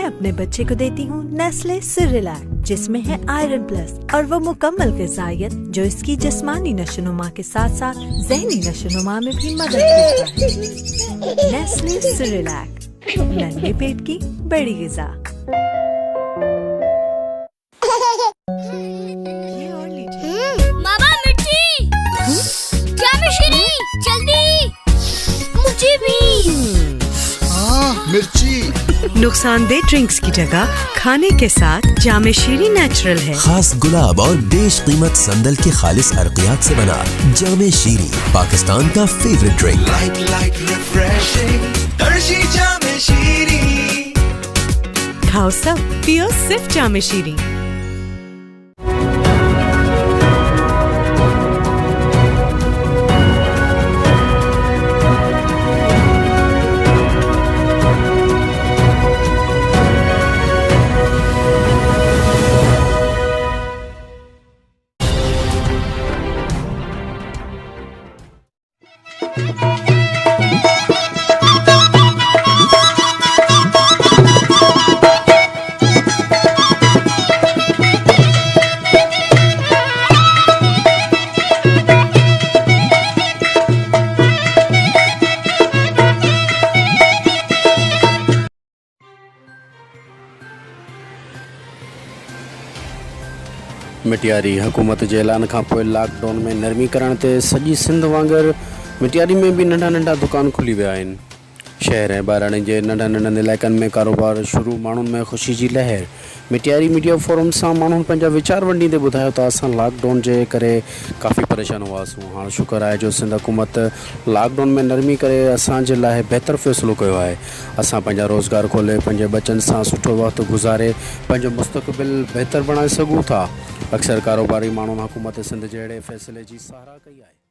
मैं अपने बच्चे को देती हूँ नेस्ले सिरिलैक, जिसमें है आयरन प्लस और वो मुकम्मल ग़िज़ाइयत जो इसकी जिस्मानी नशोनुमा के साथ साथ ज़हनी नशोनुमा में भी मदद करता है। नेस्ले सिरिलैक, नन्हे पेट की बड़ी ग़िज़ा। मामा मिर्ची, जामेशीरी, जल्दी मुझे भी। मिर्ची। नुकसानदेह ड्रिंक्स की जगह खाने के साथ जामेशीरी नेचुरल है। खास गुलाब और बेश कीमत संदल के खालिस अर्कियात से बना जामेशीरी, पाकिस्तान का फेवरेट ड्रिंक। लाइट रिफ्रेशिंग तरशी जामेशीरी। खाओ सब, पियो सिर्फ जामेशीरी। मिटियारी हुकूमत जे ऐलान खां पोइ लॉकडाउन में नरमी करण ते सॼी सिंध वांगुरु मिटियारी में भी नंढा नंढा दुकान खुली विया आहिनि। शहर ऐं ॿाहिराणे जे नंढनि नंढनि इलाइक़नि में कारोबार शुरू, माण्हुनि में ख़ुशी जी लहर। मिटियारी मीडिया फोरम सां माण्हुनि पंहिंजा वीचार वंडींदे ॿुधायो त असां लॉकडाउन जे करे काफ़ी परेशान हुआसीं। हाणे शुक्र आहे जो सिंध हुकूमत लॉकडाउन में नरमी करे असांजे लाइ बहितरु फ़ैसिलो कयो आहे। असां पंहिंजा रोज़गार खोले पंहिंजे बचनि सां सुठो वक़्तु गुज़ारे पंहिंजो मुस्तक़बिल बहितरु बणाए सघूं था। अक्सर कारोबारी माण्हुनि हुकूमत सिंध जे अहिड़े फ़ैसिले जी साराह कई आहे।